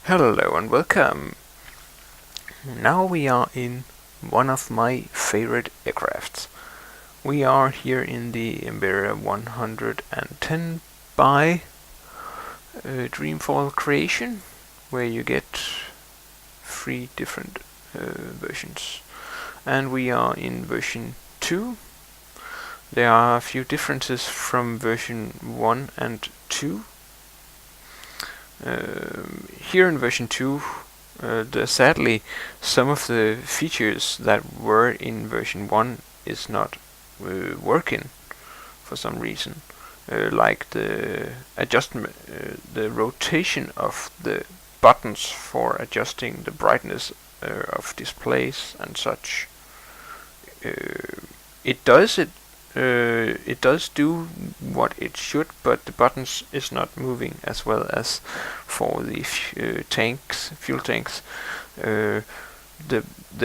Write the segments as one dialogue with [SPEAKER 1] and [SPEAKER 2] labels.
[SPEAKER 1] Hello and welcome. Now we are in one of my favorite aircrafts. We are here in the EMB110 by Dreamfall Creation, where you get 3 different versions. And we are in version 2. There are a few differences from version 1 and 2. Here in version 2, sadly, some of the features that were in version 1 is not working for some reason, like the adjustment, the rotation of the buttons for adjusting the brightness of displays and such. It does do what it should, but the buttons is not moving as well as for the fuel tanks. The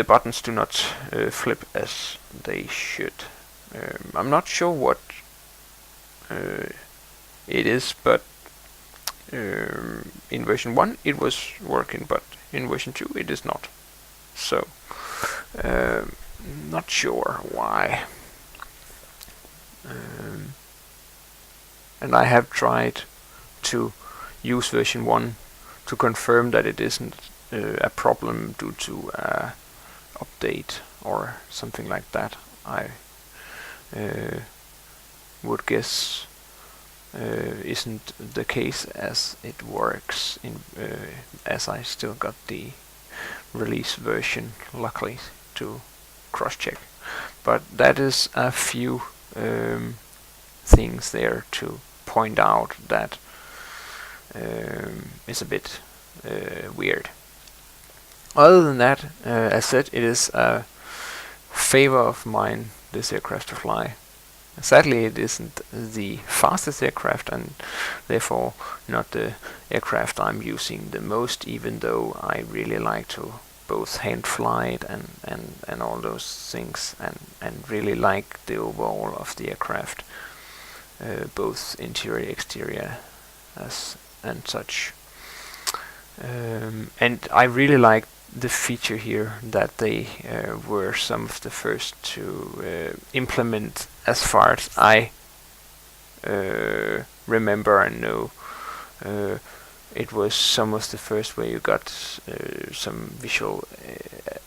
[SPEAKER 1] buttons do not flip as they should. I'm not sure what it is, but in version 1 it was working, but in version 2 it is not. So, not sure why. And I have tried to use version 1 to confirm that it isn't a problem due to update or something like that. I would guess isn't the case, as it works in as I still got the release version, luckily, to cross-check. But that is a few things there to point out that is a bit weird. Other than that, as said, it is a favor of mine, this aircraft to fly. Sadly, it isn't the fastest aircraft, and therefore not the aircraft I'm using the most, even though I really like to both hand fly it and all those things, and really like the overall of the aircraft, both interior, exterior, and such. And I really like the feature here that they were some of the first to implement, as far as I remember and know. It was some of the first where you got some visual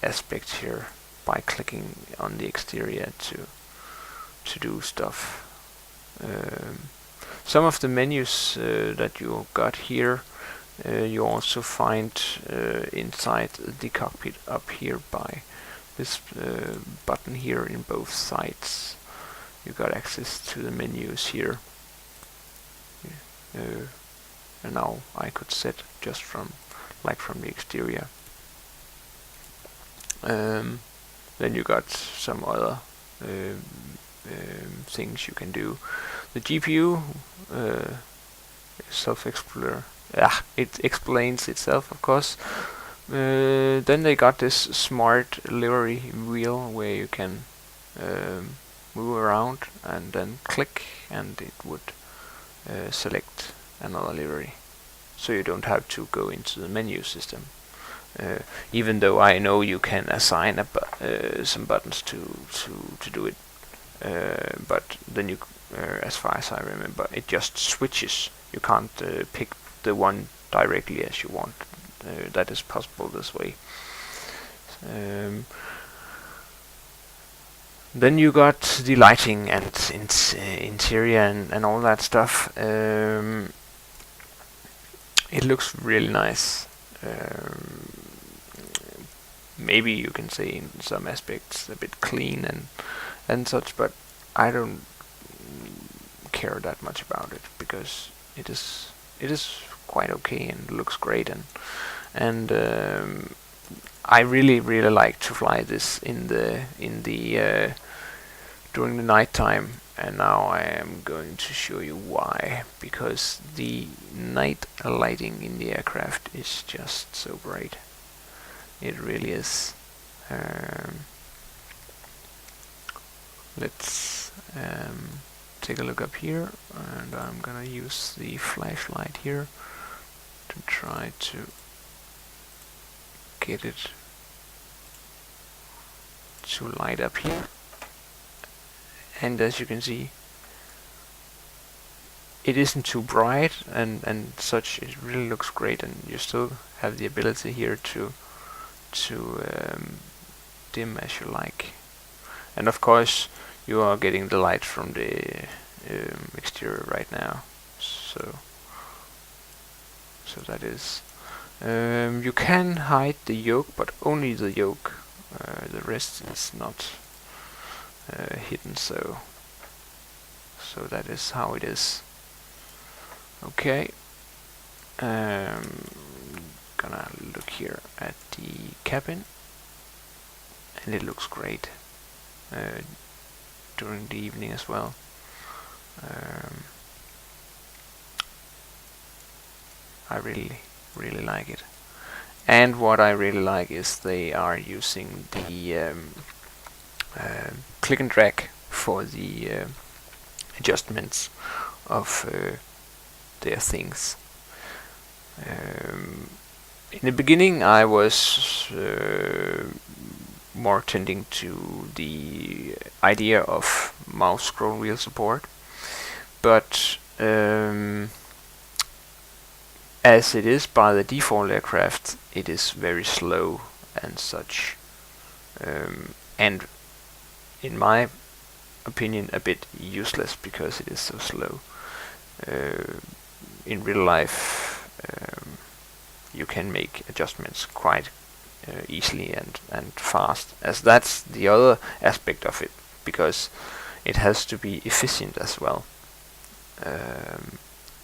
[SPEAKER 1] aspects here by clicking on the exterior to do stuff. Some of the menus that you got here, you also find inside the cockpit up here by this button here in both sides. You got access to the menus here. And now I could set just from the exterior. Then you got some other things you can do. The GPU self-explorer. Yeah, it explains itself, of course. Then they got this smart livery wheel where you can move around and then click, and it would select another livery, so you don't have to go into the menu system. Even though I know you can assign some buttons to do it, but then you, as far as I remember, it just switches. You can't pick the one directly as you want. That is possible this way. Then you got the lighting and interior and all that stuff. It looks really nice. Maybe you can say in some aspects a bit clean and such, but I don't care that much about it, because it is quite okay and looks great, and I really like to fly this in the during the night time. And now I am going to show you why, because the night lighting in the aircraft is just so bright. It really is. Let's take a look up here, and I'm gonna use the flashlight here to try to get it to light up here, and as you can see, it isn't too bright and such. It really looks great, and you still have the ability here to dim as you like. And of course you are getting the light from the exterior right now, so that is you can hide the yoke, but only the yoke. The rest is not hidden, so that is how it is. Okay, gonna look here at the cabin, and it looks great during the evening as well. I really like it. And what I really like is they are using the click and drag for the adjustments of their things. In the beginning I was more tending to the idea of mouse scroll wheel support, but as it is by the default aircraft, it is very slow and such, and in my opinion a bit useless because it is so slow. In real life you can make adjustments quite easily and fast, as that's the other aspect of it, because it has to be efficient as well.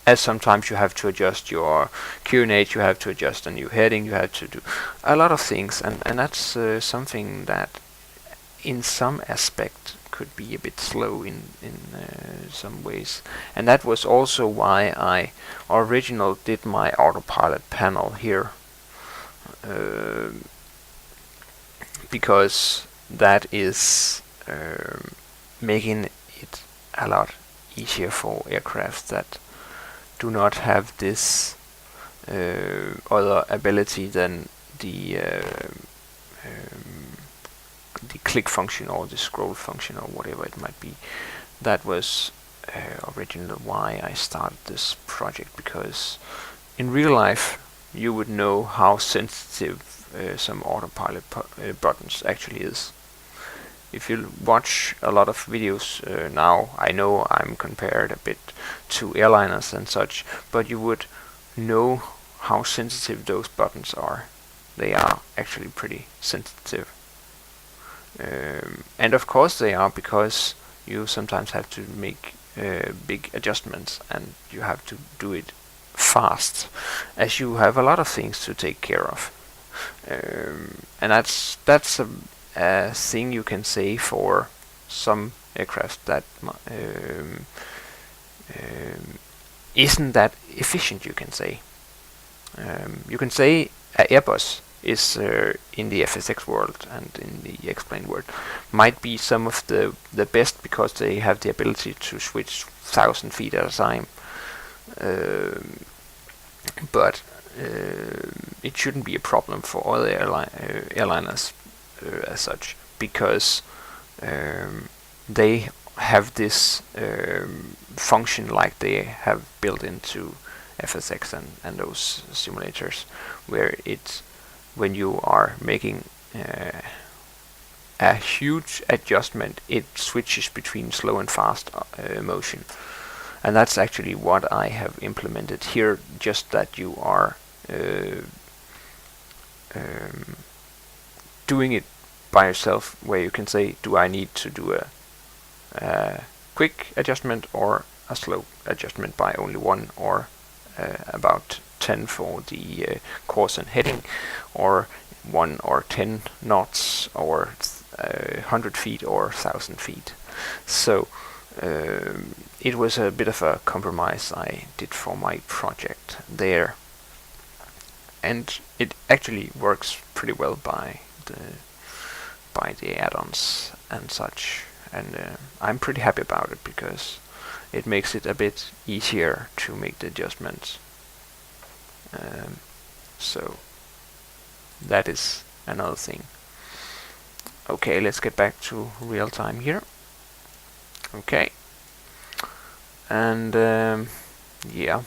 [SPEAKER 1] As sometimes you have to adjust your QNH, you have to adjust a new heading, you have to do a lot of things, and that's something that in some aspect could be a bit slow in some ways. And that was also why I originally did my Autopilot panel here, because that is making it a lot easier for aircraft that do not have this other ability than the click function or the scroll function or whatever it might be. That was originally why I started this project, because in real life you would know how sensitive some Autopilot buttons actually is. If you watch a lot of videos now, I know I'm compared a bit to airliners and such, but you would know how sensitive those buttons are. They are actually pretty sensitive. And of course they are, because you sometimes have to make big adjustments, and you have to do it fast, as you have a lot of things to take care of. And that's a thing you can say for some aircraft that isn't that efficient, you can say. You can say an Airbus is in the FSX world and in the X-plane world might be some of the best, because they have the ability to switch 1,000 feet at a time. But it shouldn't be a problem for other airliners as such, because they have this function like they have built into FSX and those simulators, where when you are making a huge adjustment, it switches between slow and fast motion. And that's actually what I have implemented here, just that you are doing it by yourself, where you can say, do I need to do a quick adjustment or a slow adjustment by only one, or about 10 for the course and heading, or 1 or 10 knots, or 100 feet or 1,000 feet. So it was a bit of a compromise I did for my project there, and it actually works pretty well by the add-ons and such, and I'm pretty happy about it, because it makes it a bit easier to make the adjustments. So that is another thing. Okay, let's get back to real time here. Okay, and yeah,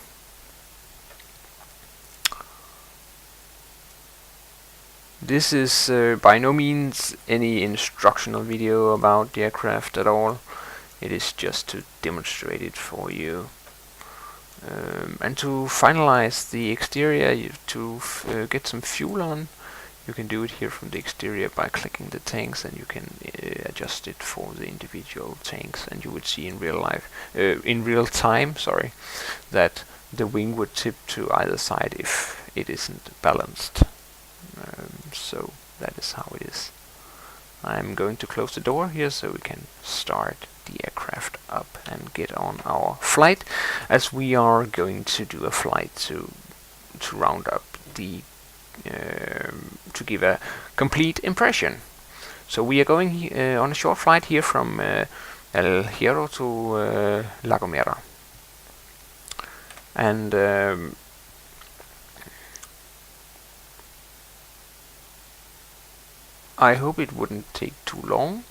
[SPEAKER 1] this is by no means any instructional video about the aircraft at all. It is just to demonstrate it for you. And to finalize the exterior, to get some fuel on, you can do it here from the exterior by clicking the tanks, and you can adjust it for the individual tanks, and you would see in real time, sorry, that the wing would tip to either side if it isn't balanced. So that is how it is. I'm going to close the door here so we can start the aircraft up and get on our flight, as we are going to do a flight to round up the to give a complete impression. So we are going on a short flight here from El Hierro to La Gomera, and I hope it wouldn't take too long,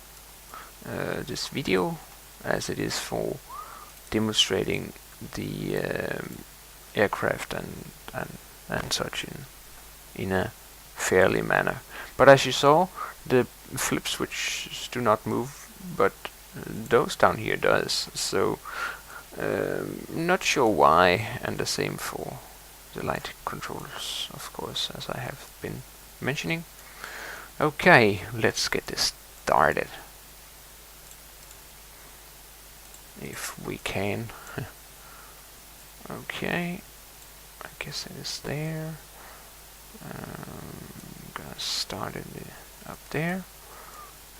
[SPEAKER 1] this video, as it is for demonstrating the aircraft and such in a fairly manner. But as you saw, the flip switches do not move, but those down here does. So not sure why, and the same for the light controls, of course, as I have been mentioning. Okay, let's get this started. If we can. Okay, I guess it is there. Gonna start it up there,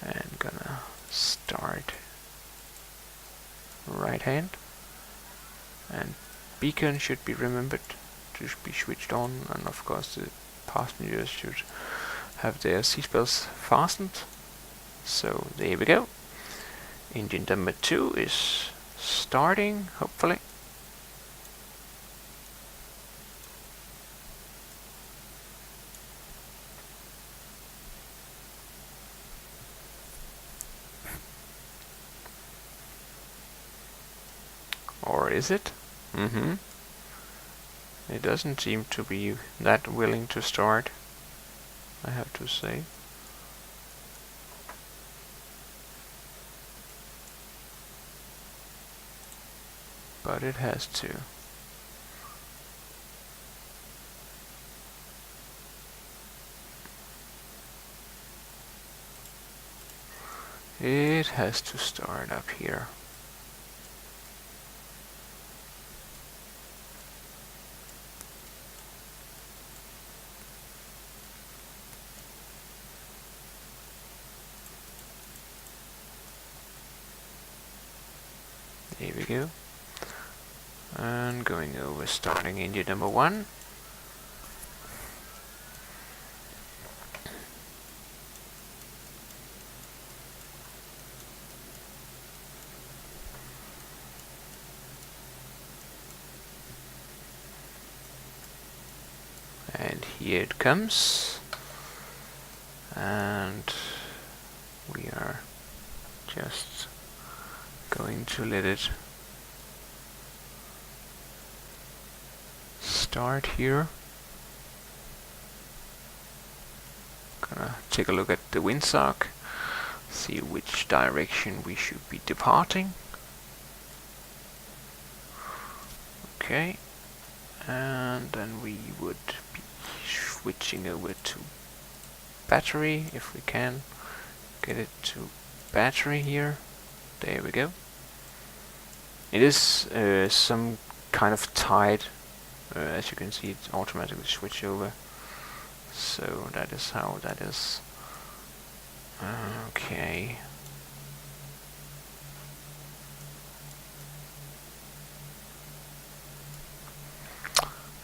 [SPEAKER 1] and gonna start right hand, and beacon should be remembered to be switched on, and of course the passengers should have their seatbelts fastened. So there we go. Engine number 2 is starting, hopefully. Or is it? It doesn't seem to be that willing to start, I have to say. But it has to. It has to start up here. There we go. And going over, starting engine number 1. And here it comes. And we are just going to let it start here. Gonna take a look at the windsock, see which direction we should be departing. Okay, and then we would be switching over to battery, if we can get it to battery here. There we go. It is some kind of tight, as you can see, it's automatically switch over. So that is how that is. Okay.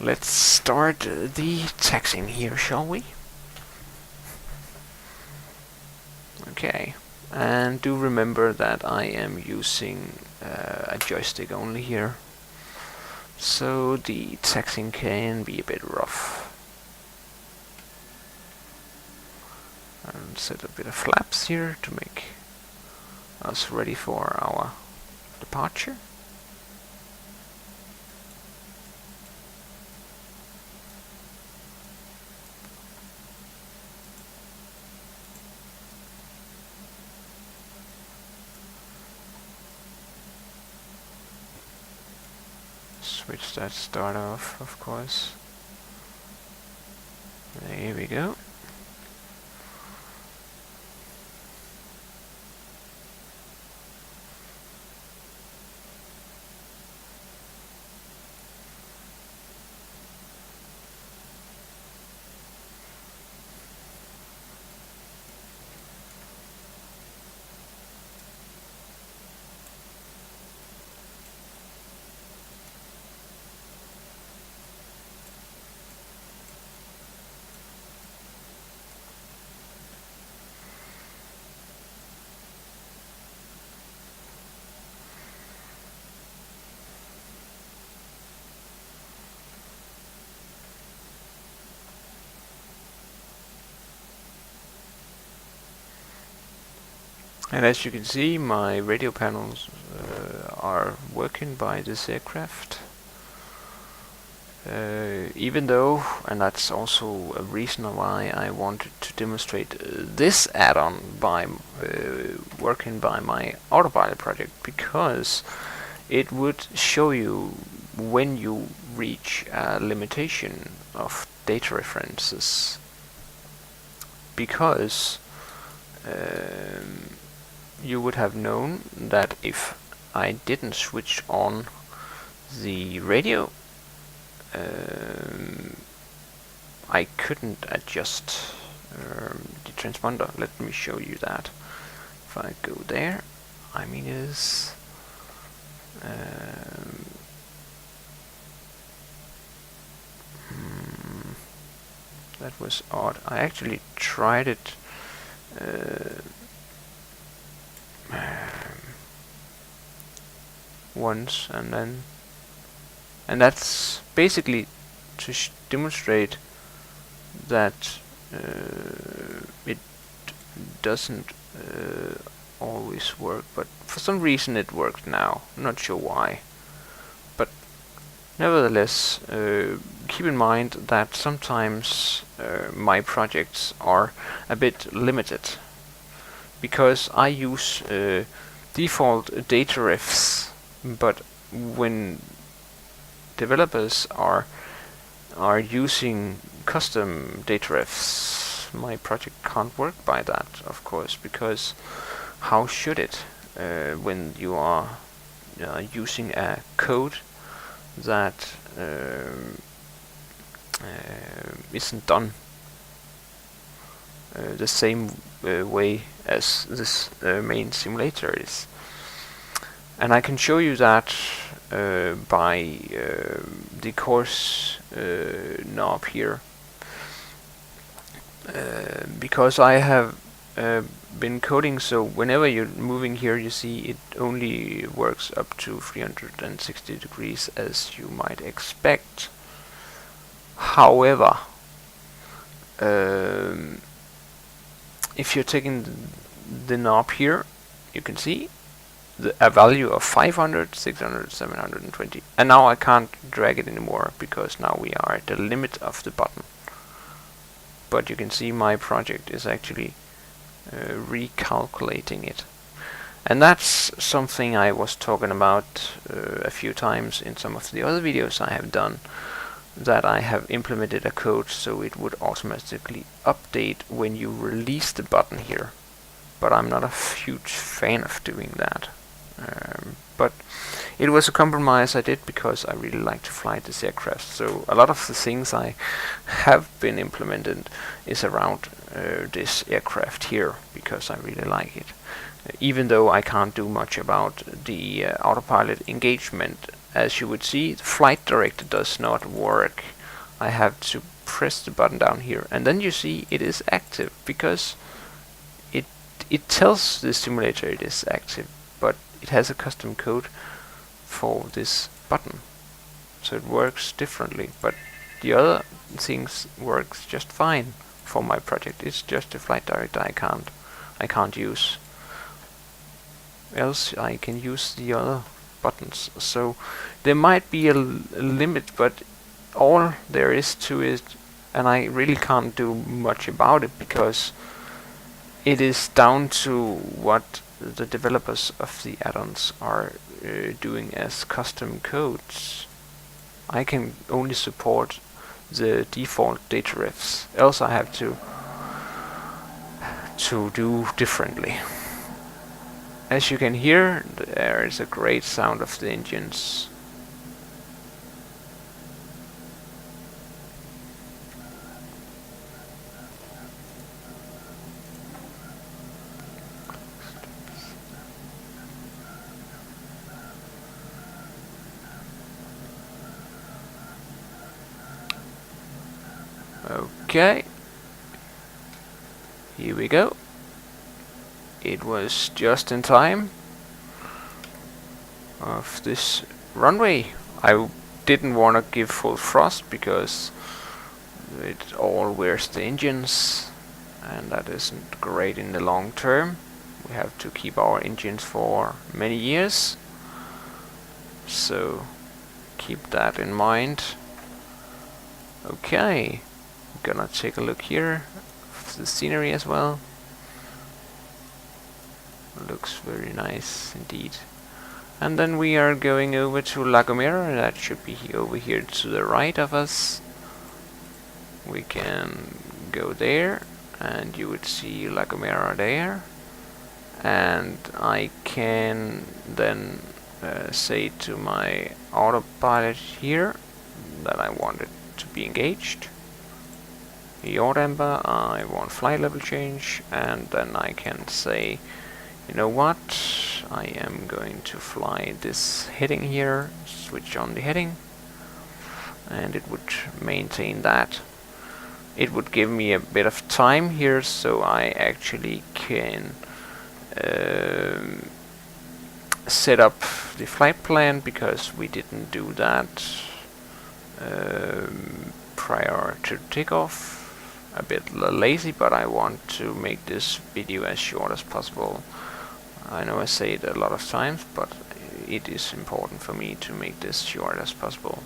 [SPEAKER 1] Let's start the taxiing here, shall we? Okay. And do remember that I am using a joystick only here, so the taxiing can be a bit rough. and set a bit of flaps here to make us ready for our departure. Switch that start off, of course. There we go. And as you can see, my radio panels are working by this aircraft. Even though, and that's also a reason why I wanted to demonstrate this add-on by working by my Autopilot project, because it would show you when you reach a limitation of data references. Because you would have known that if I didn't switch on the radio, I couldn't adjust the transponder. Let me show you that. If I go there, I mean is that was odd. I actually tried it once, and that's basically to demonstrate that it doesn't always work, but for some reason it worked now. I'm not sure why, but nevertheless, keep in mind that sometimes my projects are a bit limited, because I use default data refs, but when developers are using custom data refs, my project can't work by that, of course, because how should it when you are using a code that isn't done the same way as this main simulator is. And I can show you that by the course knob here, because I have been coding so whenever you're moving here, you see it only works up to 360 degrees, as you might expect. However, if you're taking the knob here, you can see a value of 500, 600, 720, and now I can't drag it anymore because now we are at the limit of the button. But you can see my project is actually recalculating it, and that's something I was talking about a few times in some of the other videos I have done, that I have implemented a code so it would automatically update when you release the button here, but I'm not a huge fan of doing that. But it was a compromise I did because I really like to fly this aircraft. So a lot of the things I have been implemented is around this aircraft here, because I really like it. Even though I can't do much about the autopilot engagement, as you would see, the flight director does not work. I have to press the button down here, and then you see it is active, because it tells the simulator it is active, but it has a custom code for this button, so it works differently. But the other things works just fine. for my project. It's just a flight director I can't use. Else I can use the other buttons. So there might be a limit, but all there is to it, and I really can't do much about it because it is down to what the developers of the add-ons are doing as custom codes. I can only support the default data refs, else I have to do differently. As you can hear, there is a great sound of the engines. Okay, here we go. It was just in time of this runway. I didn't want to give full thrust because it all wears the engines, and that isn't great in the long term. We have to keep our engines for many years, so keep that in mind. Okay, gonna take a look here at the scenery as well. Looks very nice indeed. And then we are going over to La Gomera. That should be over here to the right of us. We can go there and you would see La Gomera there, and I can then say to my autopilot here that I want it to be engaged. Yaw damper, I want flight level change, and then I can say, you know what, I am going to fly this heading here, switch on the heading, and it would maintain that. It would give me a bit of time here, so I actually can set up the flight plan, because we didn't do that prior to takeoff. A bit lazy, but I want to make this video as short as possible. I know I say it a lot of times, but it is important for me to make this short as possible.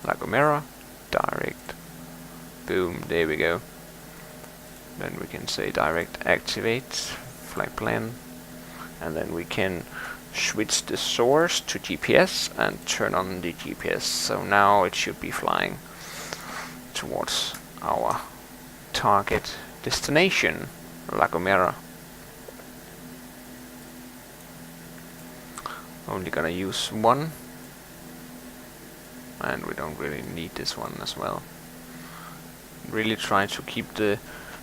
[SPEAKER 1] La Gomera, direct, boom, there we go. Then we can say direct activate flight plan, and then we can switch the source to GPS and turn on the GPS. So now it should be flying towards our target destination, La Gomera. Only gonna use one, and we don't really need this one as well. Really try to keep the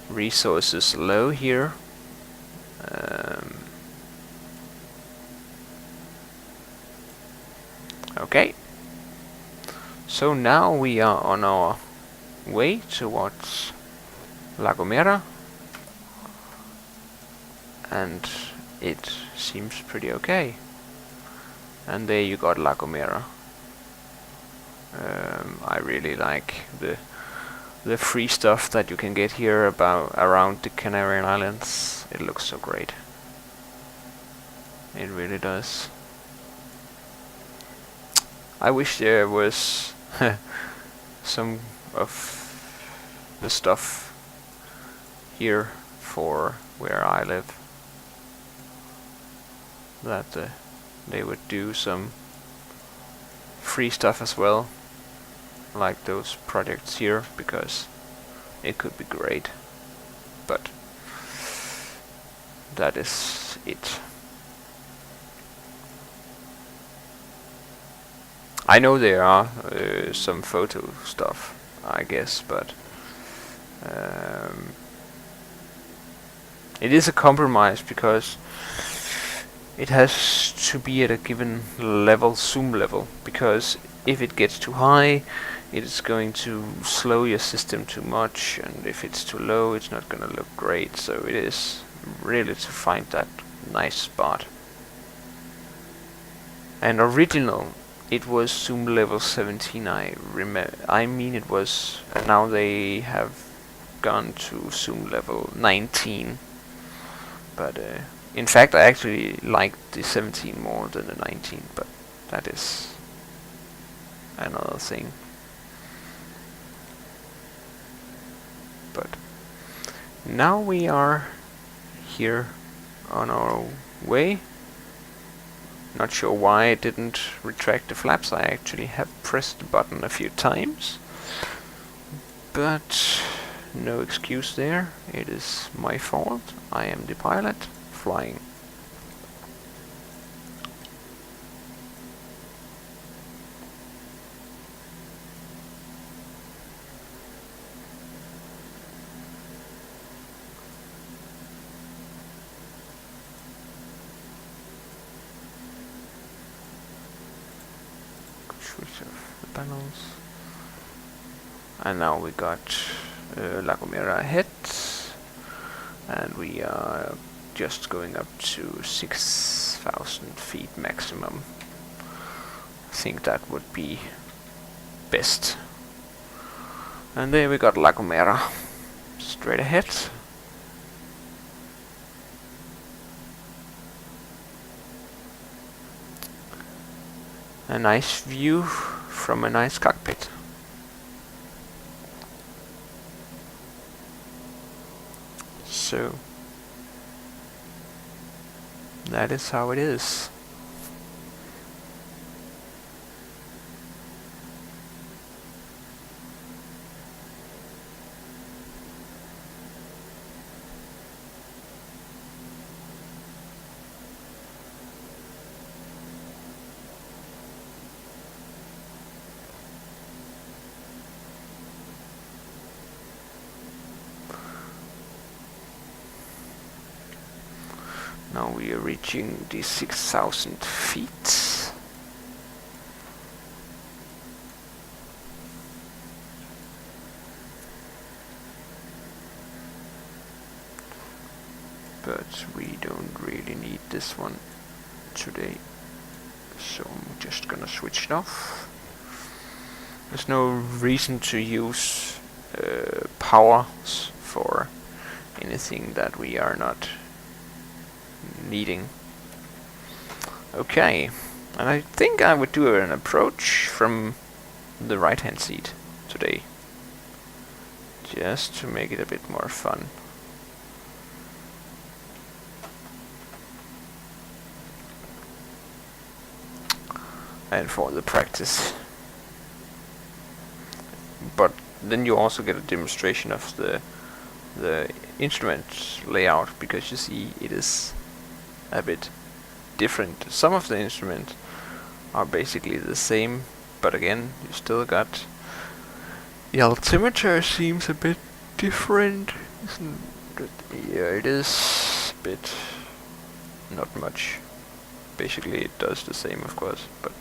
[SPEAKER 1] resources low here. Okay, so now we are on our way towards La Gomera, and it seems pretty okay. And there you got La Gomera. I really like the free stuff that you can get here around the Canary Islands. It looks so great. It really does. I wish there was some of the stuff here for where I live, that they would do some free stuff as well, like those projects here, because it could be great. But that is it. I know there are some photo stuff, I guess, but it is a compromise, because it has to be at a given level, zoom level, because if it gets too high, it is going to slow your system too much, and if it's too low, it's not going to look great. So it is really to find that nice spot. And original, it was zoom level 17. I mean it was, and now they have gone to zoom level 19. But in fact, I actually like the 17 more than the 19. But that is another thing. But now we are here on our way. Not sure why it didn't retract the flaps. I actually have pressed the button a few times, but no excuse there. It is my fault. I am the pilot flying. Switch off the panels. And now we got La Gomera ahead, and we are just going up to 6,000 feet maximum. I think that would be best. And there we got La Gomera straight ahead. A nice view from a nice cockpit. So that is how it is. Now we are reaching the 6,000 feet. But we don't really need this one today, so I'm just gonna switch it off. There's no reason to use powers for anything that we are not needing. Okay, and I think I would do an approach from the right hand seat today, just to make it a bit more fun. And for the practice. But then you also get a demonstration of the instrument layout, because you see it is a bit different. Some of the instruments are basically the same, but again, you still got the altimeter seems a bit different. Yeah, it is a bit, not much. Basically, it does the same, of course, but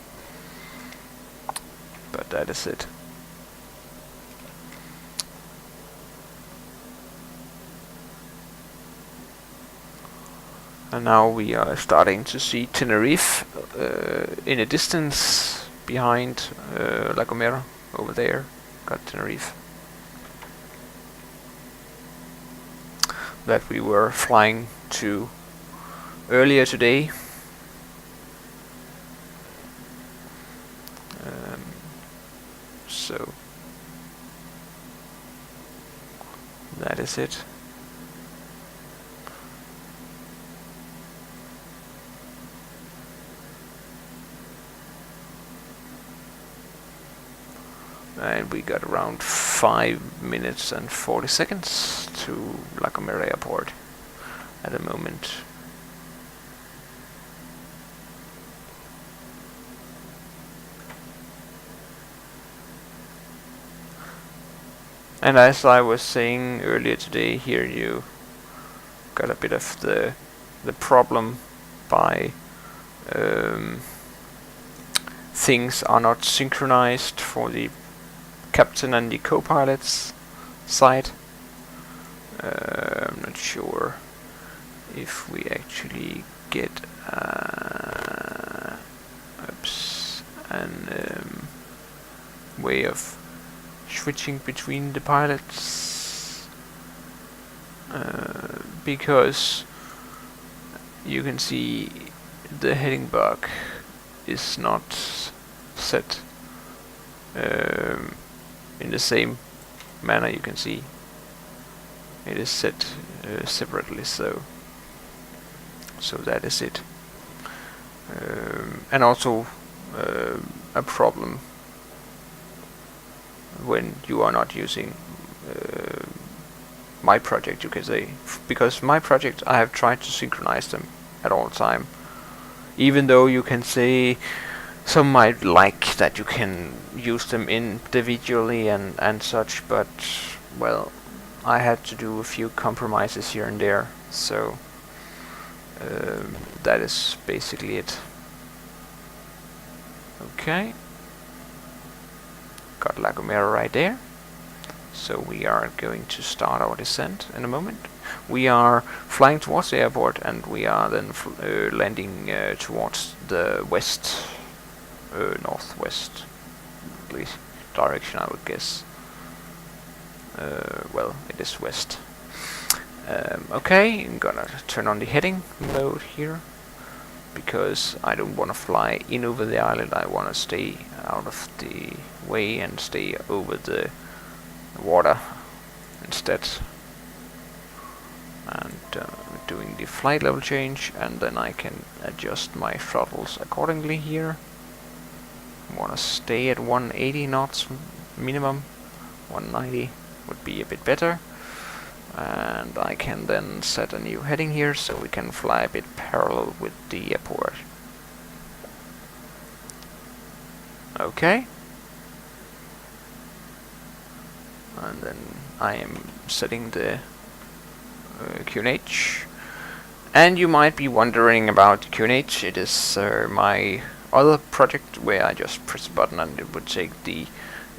[SPEAKER 1] that is it. And now we are starting to see Tenerife in a distance behind La Gomera. Over there, got Tenerife. That we were flying to earlier today. So that is it. And we got around 5 minutes and 40 seconds to La Gomera Airport at the moment. And as I was saying earlier today, here you got a bit of the problem by things are not synchronized for the captain and the co-pilot's side. I'm not sure if we actually get an way of switching between the pilots, because you can see the heading bar is not set in the same manner. You can see it is set separately, so that is it. And also a problem when you are not using my project, you can say, because my project I have tried to synchronize them at all time, even though you can say some might like that you can use them individually and such, but well, I had to do a few compromises here and there, so that is basically it. Okay, got La Gomera right there. So we are going to start our descent in a moment. We are flying towards the airport, and we are then landing towards the west, northwest, at least direction, I would guess. Well, it is west. Okay, I'm gonna turn on the heading mode here, because I don't want to fly in over the island. I want to stay out of the way and stay over the water instead. And doing the flight level change, and then I can adjust my throttles accordingly here. I want to stay at 180 knots minimum. 190 would be a bit better. And I can then set a new heading here, so we can fly a bit parallel with the airport. Okay. And then I am setting the QNH. And you might be wondering about QNH. It is my other project where I just press a button and it would take the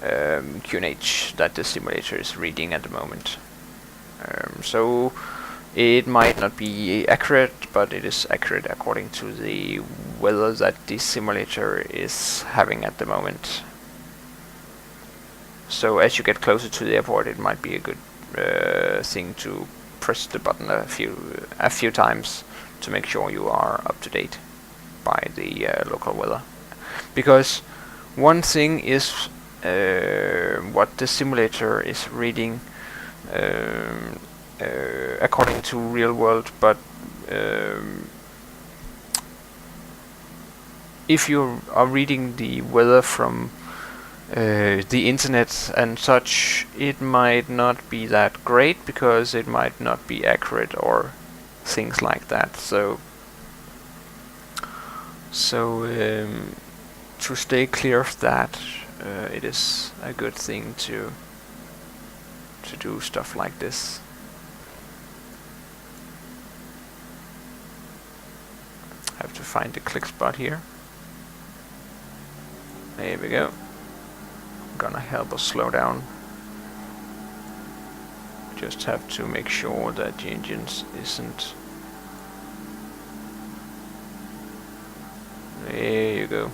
[SPEAKER 1] QNH that the simulator is reading at the moment. So it might not be accurate, but it is accurate according to the weather that the simulator is having at the moment. So as you get closer to the airport, it might be a good thing to press the button a few times to make sure you are up to date by the local weather. Because one thing is what the simulator is reading according to real world, but if you are reading the weather from the internet and such, it might not be that great, because it might not be accurate or things like that. So to stay clear of that, it is a good thing to do stuff like this. Have to find the click spot here. There we go. Gonna help us slow down. Just have to make sure that the engines isn't. There you go.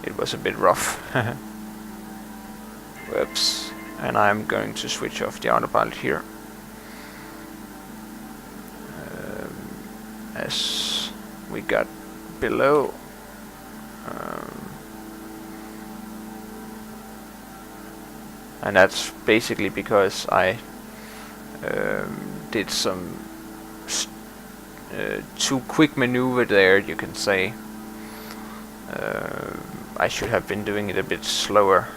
[SPEAKER 1] It was a bit rough. Whoops. And I'm going to switch off the autopilot here. As we got below. And that's basically because I did some too quick maneuver there, you can say. I should have been doing it a bit slower,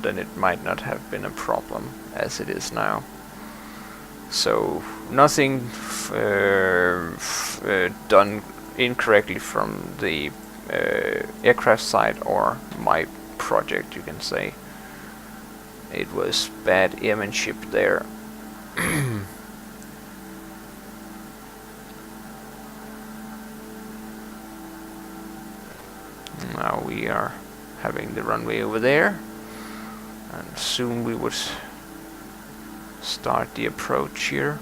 [SPEAKER 1] then it might not have been a problem as it is now. So nothing done incorrectly from the aircraft side or my project, you can say. It was bad airmanship there. Now we are having the runway over there, and soon we would start the approach here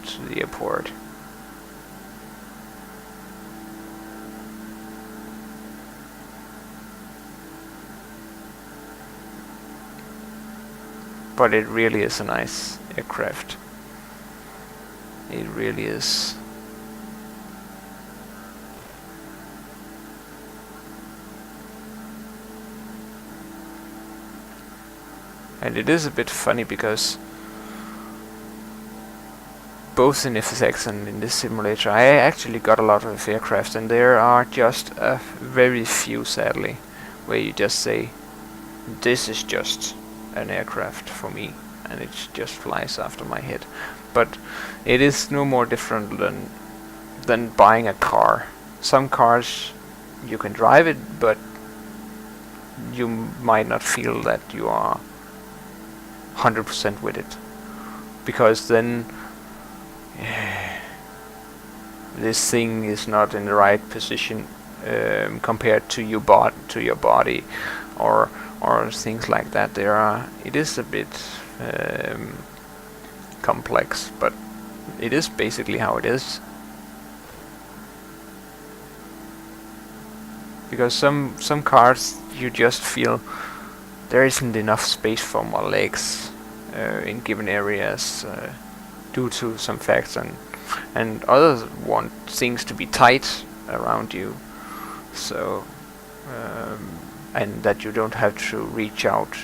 [SPEAKER 1] to the airport. But it really is a nice aircraft. It really is. And it is a bit funny because both in FSX and in this simulator I actually got a lot of aircraft, and there are just a very few, sadly, where you just say, this is just an aircraft for me, and it just flies after my head. But it is no more different than buying a car. Some cars you can drive it, but you might not feel that you are 100% with it, because then this thing is not in the right position compared to your body, or things like that. It is a bit complex, but it is basically how it is. Because some cars you just feel there isn't enough space for my legs in given areas due to some facts, and others want things to be tight around you, so and that you don't have to reach out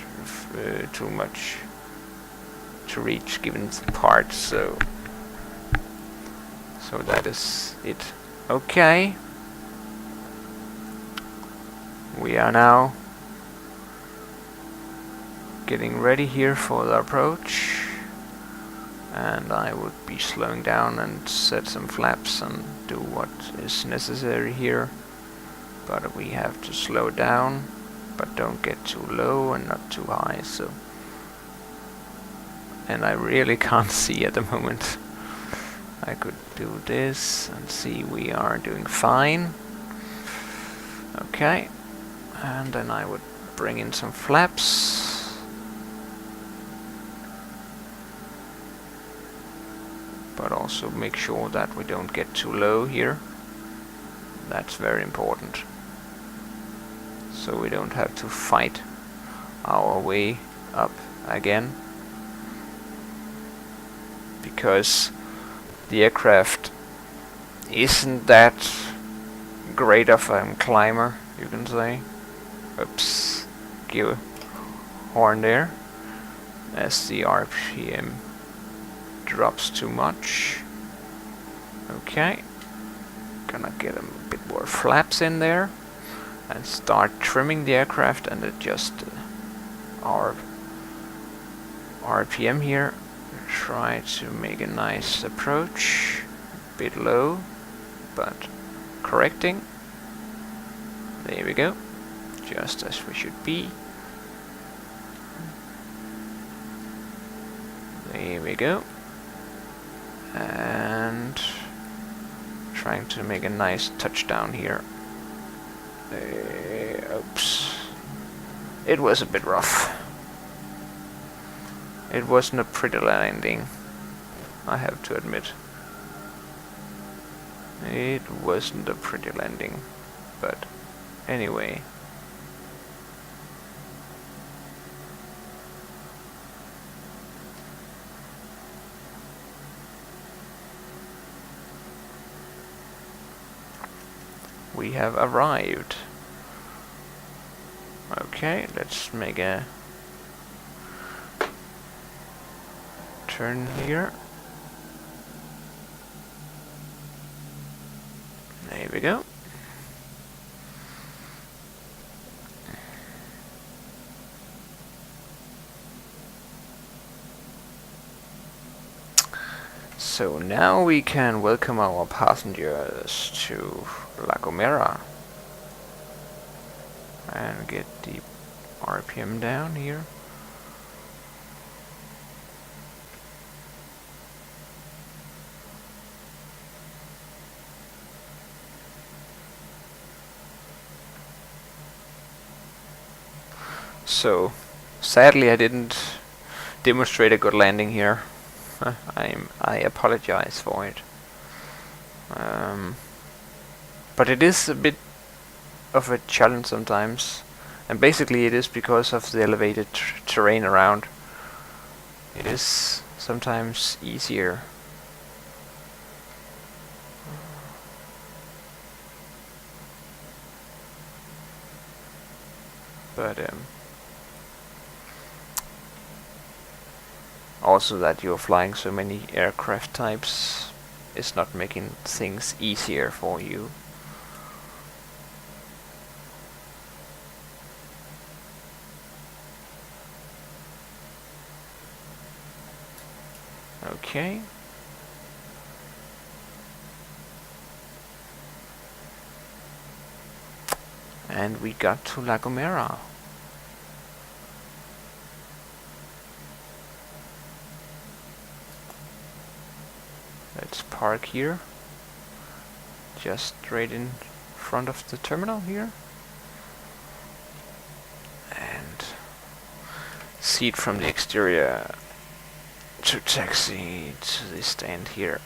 [SPEAKER 1] too much to reach given parts. So that is it. Okay, we are now getting ready here for the approach, and I would be slowing down and set some flaps and do what is necessary here. But we have to slow down, but don't get too low and not too high. So, and I really can't see at the moment. I could do this and see we are doing fine. Okay, and then I would bring in some flaps. But also make sure that we don't get too low here. That's very important. So we don't have to fight our way up again. Because the aircraft isn't that great of a climber, you can say. Oops, give a horn there. As the RPM drops too much. Okay, gonna get a bit more flaps in there and start trimming the aircraft and adjust our RPM here. Try to make a nice approach, a bit low, but correcting. There we go, just as we should be. There we go. And trying to make a nice touchdown here. Oops. It was a bit rough. It wasn't a pretty landing, I have to admit. It wasn't a pretty landing, but anyway. We have arrived. Okay, let's make a turn here. There we go. So now we can welcome our passengers to La Gomera and get the RPM down here. So Sadly, I didn't demonstrate a good landing here. I apologize for it. But it is a bit of a challenge sometimes, and basically it is because of the elevated terrain around. It is sometimes easier. But also that you're flying so many aircraft types is not making things easier for you. Okay. And we got to La Gomera. Let's park here, just right in front of the terminal here, and see it from the exterior to taxi to the stand here.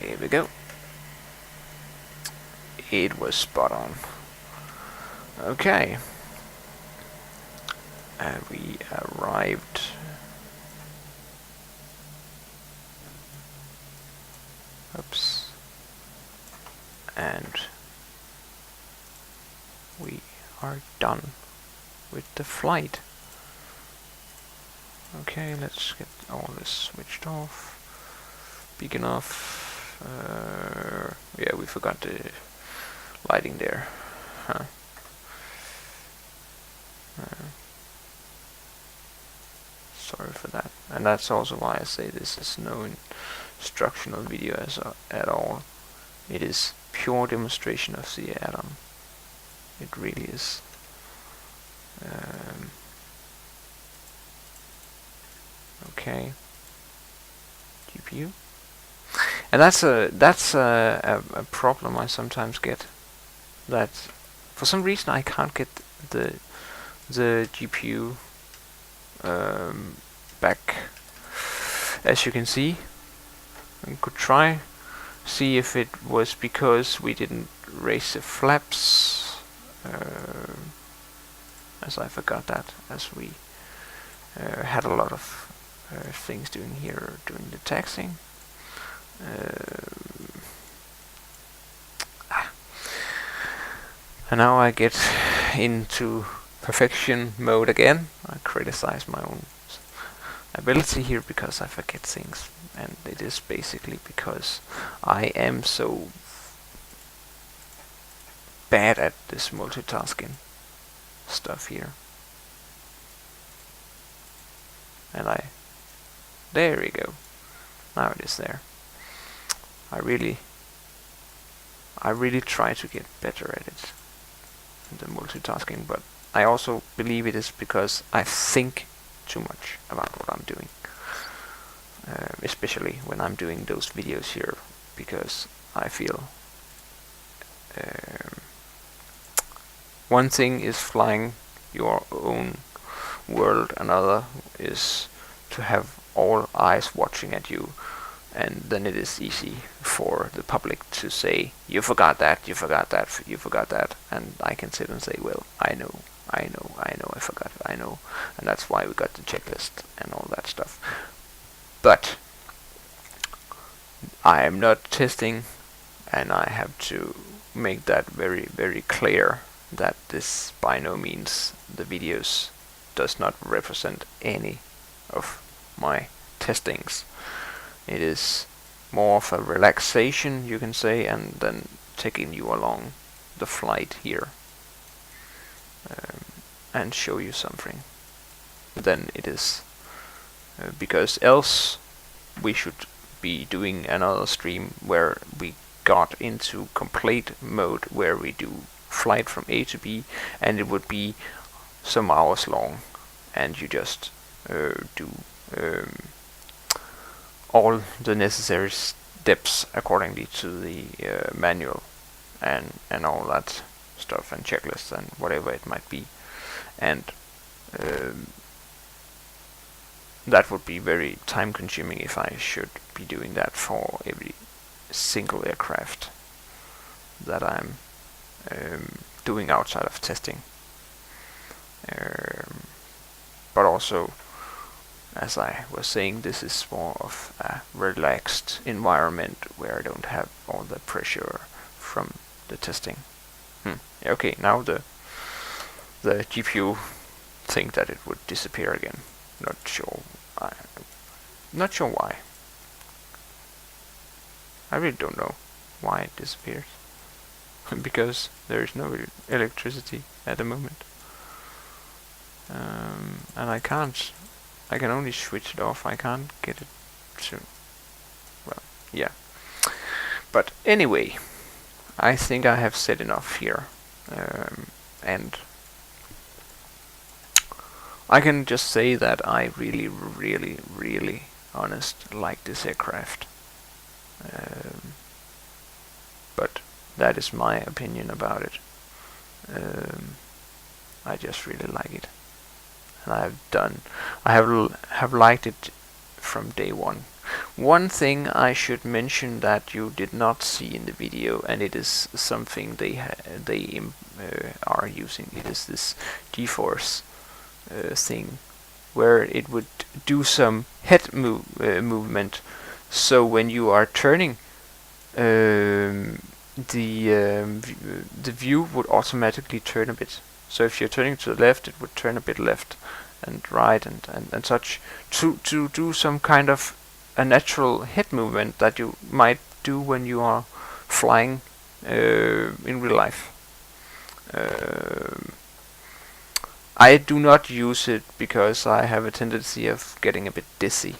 [SPEAKER 1] Here we go. It was spot on. Okay. And we arrived. Oops. And we are done with the flight. Okay, let's get all this switched off. Beacon off. Yeah, we forgot the lighting there. Huh. Sorry for that. And that's also why I say this is no instructional video at all. It is pure demonstration of the add-on. It really is. Okay. GPU. And that's a problem I sometimes get. That for some reason I can't get the GPU back. As you can see, I could try see if it was because we didn't raise the flaps, as I forgot that, as we had a lot of things doing here during the taxing. And now I get into perfection mode again. I criticize my own ability here because I forget things, and it is basically because I am so bad at this multitasking stuff here. And there we go. Now it is there. I really try to get better at it, the multitasking, but I also believe it is because I think too much about what I'm doing, especially when I'm doing those videos here, because I feel one thing is flying your own world, another is to have all eyes watching at you, and then it is easy for the public to say, you forgot that, you forgot that, you forgot that, and I can sit and say, well, I know, I forgot it, I know, and that's why we got the checklist and all that stuff. But I am not testing, and I have to make that very, very clear that this by no means the videos does not represent any of my testings. It is more of a relaxation, you can say, and then taking you along the flight here and show you something. Then it is because else we should be doing another stream where we got into complete mode, where we do flight from A to B, and it would be some hours long, and you just do all the necessary steps accordingly to the manual and all that stuff and checklists and whatever it might be, and um, that would be very time consuming if I should be doing that for every single aircraft that I'm doing outside of testing. But also, as I was saying, this is more of a relaxed environment where I don't have all the pressure from the testing. Okay, now the GPU think that it would disappear again. Not sure why. I really don't know why it disappears. Because there is no electricity at the moment. And I can only switch it off. I can't get it to, well, yeah. But anyway, I think I have said enough here. And I can just say that I really, really, really honest like this aircraft. But that is my opinion about it. I just really like it, and I have liked it from day one. One thing I should mention that you did not see in the video, and it is something they are using. It is this GeForce thing, where it would do some head movement. So when you are turning, the view would automatically turn a bit. So if you're turning to the left, it would turn a bit left and right and such, to do some kind of a natural head movement that you might do when you are flying in real life. I do not use it because I have a tendency of getting a bit dizzy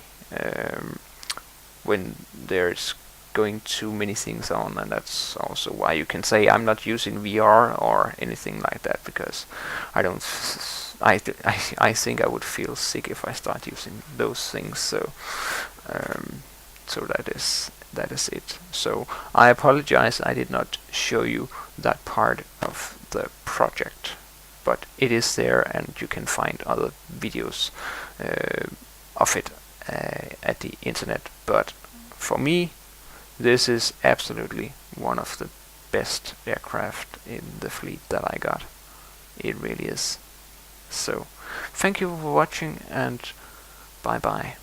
[SPEAKER 1] when there's going too many things on, and that's also why you can say I'm not using VR or anything like that, because I don't. I think I would feel sick if I start using those things. So that is it. So I apologize, I did not show you that part of the project, but it is there, and you can find other videos of it at the internet. But for me, this is absolutely one of the best aircraft in the fleet that I got. It really is. So, thank you for watching, and bye bye.